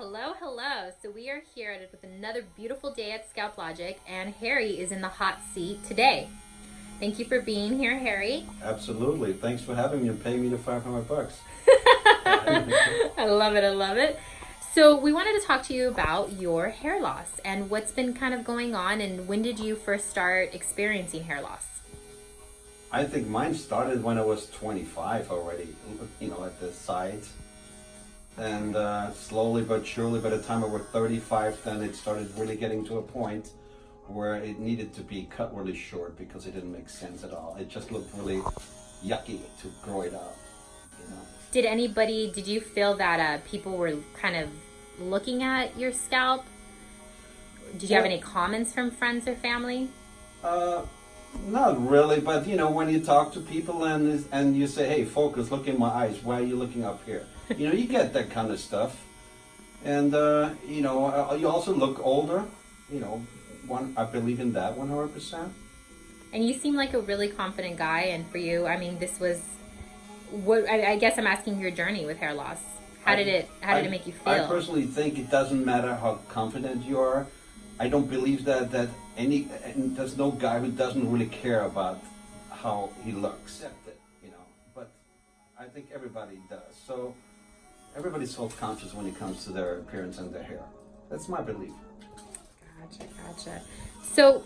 Hello, hello. So we are here with another beautiful day at Scalp Logic, and Harry is in the hot seat today. Thank you for being here, Harry. Absolutely. Thanks for having me and paying me the $500. I love it, I love it. So we wanted to talk to you about your hair loss and what's been kind of going on, and when did you first start experiencing hair loss? I think mine started when I was 25 already, at the sides. And slowly but surely, by the time I was 35, then it started really getting to a point where it needed to be cut really short because it didn't make sense at all. It just looked really yucky to grow it out, Did you feel that people were kind of looking at your scalp? Did you have any comments from friends or family? Not really, but when you talk to people and you say, "Hey, focus, look in my eyes. Why are you looking up here?" You get that kind of stuff, and you also look older. I believe in that 100%. And you seem like a really confident guy, and for you, I mean, this was what I guess I'm asking your journey with hair loss. How did it make you feel? I personally think it doesn't matter how confident you are. I don't believe that there's no guy who doesn't really care about how he looks. Accept it, but I think everybody does. So everybody's self-conscious when it comes to their appearance and their hair. That's my belief. Gotcha. So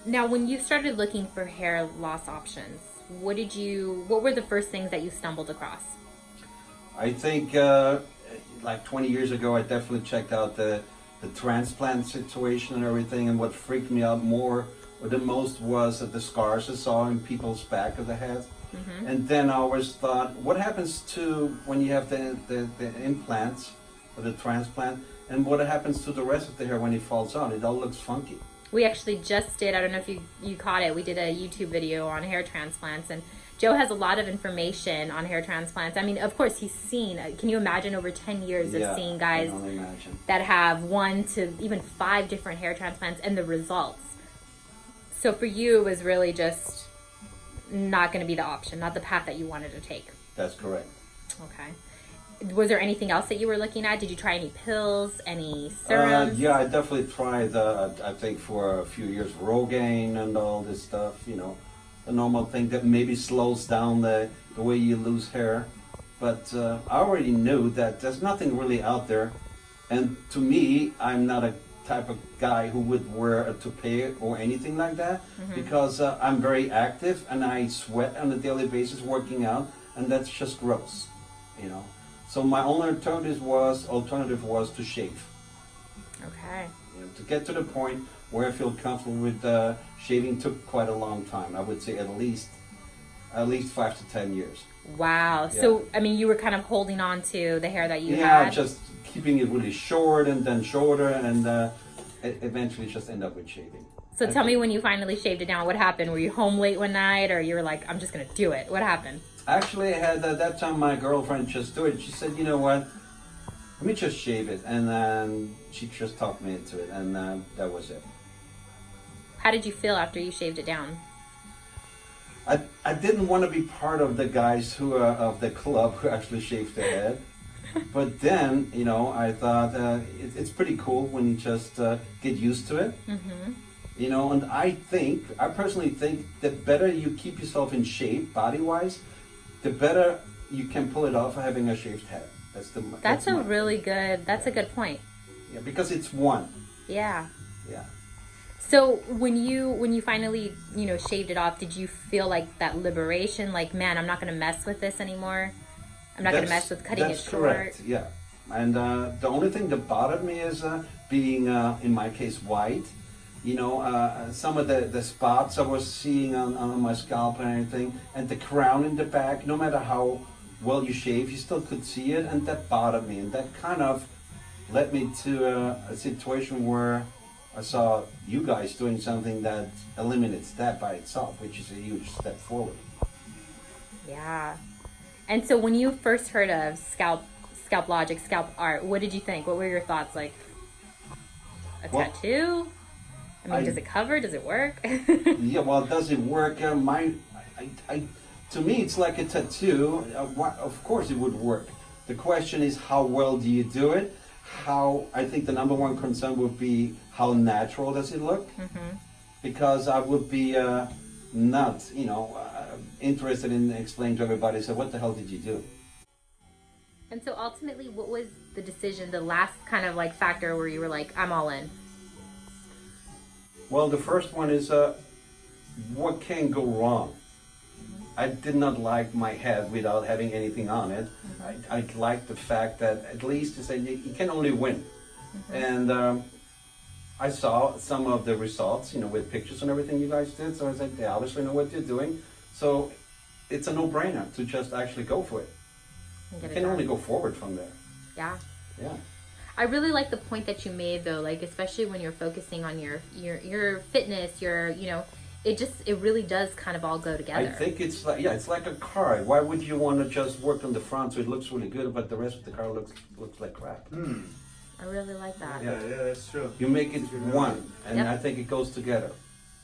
now when you started looking for hair loss options, what were the first things that you stumbled across? I think like 20 years ago, I definitely checked out the transplant situation and everything, and what freaked me out more or the most was the scars I saw in people's back of the head. Mm-hmm. And then I always thought, what happens to when you have the implants or the transplant, and what happens to the rest of the hair when it falls out? It all looks funky. We actually just did, I don't know if you caught it, we did a YouTube video on hair transplants, and Joe has a lot of information on hair transplants. I mean, of course, he's seen, can you imagine over 10 years of seeing guys that have 1 to even 5 different hair transplants and the results? So for you, it was really just not going to be the option, not the path that you wanted to take. That's correct. Okay. Was there anything else that you were looking at? Did you try any pills, any serums? Yeah, I definitely tried, I think for a few years, Rogaine and all this stuff, the normal thing that maybe slows down the way you lose hair. But I already knew that there's nothing really out there. And to me, I'm not a type of guy who would wear a toupee or anything like that, mm-hmm. because I'm very active and I sweat on a daily basis working out, and that's just gross, So my only alternative was to shave. Okay. To get to the point where I feel comfortable with shaving took quite a long time. I would say at least 5 to 10 years. Wow. Yeah. So, I mean, you were kind of holding on to the hair that you had? Yeah, just keeping it really short and then shorter, and eventually just end up with shaving. So tell me, when you finally shaved it down, what happened? Were you home late one night, or you were like, I'm just going to do it? What happened? Actually, I had at that time my girlfriend just do it. She said, you know what? Let me just shave it. And then she just talked me into it, and that was it. How did you feel after you shaved it down? I didn't want to be part of the guys who are of the club who actually shaved their head. But then, I thought it's pretty cool when you just get used to it. Mm-hmm. And I personally think the better you keep yourself in shape body-wise, the better you can pull it off having a shaved head. That's a good point. Yeah, because it's one. Yeah. Yeah. So when you finally, shaved it off, did you feel like that liberation? Like, man, I'm not going to mess with this anymore. I'm not going to mess with cutting it short. That's correct. Yeah. And the only thing that bothered me is being, in my case, white. Some of the spots I was seeing on my scalp and everything, and the crown in the back. No matter how well you shave, you still could see it, and that bothered me, and that kind of led me to a situation where I saw you guys doing something that eliminates that by itself, which is a huge step forward. Yeah. And so when you first heard of Scalp Logic, Scalp Art, what did you think? What were your thoughts? Like a tattoo? I mean, does it cover? Does it work? Yeah, well, does it work? To me, it's like a tattoo. Of course it would work. The question is, how well do you do it? how, I think the number one concern would be how natural does it look? Because I would be not, interested in explaining to everybody, so what the hell did you do? And so ultimately, what was the decision, the last kind of like factor where you were like, I'm all in? Well, the first one is what can go wrong? I did not like my head without having anything on it. I like the fact that at least to say you can only win. And I saw some of the results, with pictures and everything you guys did. So I said, they obviously know what they're doing. So it's a no-brainer to just actually go for it. You can only go forward from there. Yeah. Yeah. I really like the point that you made though, like especially when you're focusing on your fitness, it really does kind of all go together. I think it's like a car. Why would you want to just work on the front so it looks really good, but the rest of the car looks like crap? I really like that. Yeah, that's true. You make it one, and I think it goes together.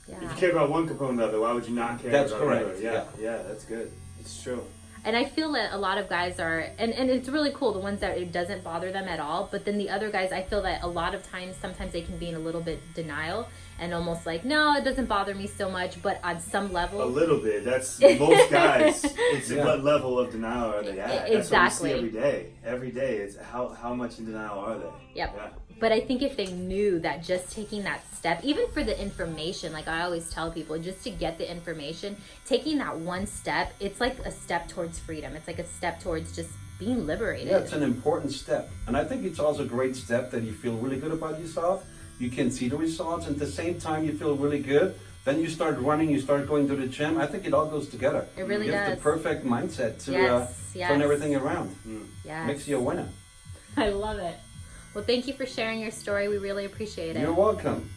Yeah. If you care about one component of it, why would you not care That's about correct. the other? Yeah, that's good. It's true. And I feel that a lot of guys are, and it's really cool, the ones that it doesn't bother them at all. But then the other guys, I feel that a lot of times, sometimes they can be in a little bit denial and almost like, no, it doesn't bother me so much. But on some level, a little bit. That's most guys. It's what level of denial are they at? Exactly. That's what we see every day. Every day, it's how much in denial are they? Yep. Yeah. But I think if they knew that just taking that step, even for the information, like I always tell people, just to get the information, taking that one step, it's like a step towards freedom. It's like a step towards just being liberated. Yeah, it's an important step. And I think it's also a great step that you feel really good about yourself. You can see the results, and at the same time you feel really good. Then you start running, you start going to the gym. I think it all goes together. It really does. You have the perfect mindset to turn everything around. Yes. Makes you a winner. I love it. Well, thank you for sharing your story. We really appreciate it. You're welcome.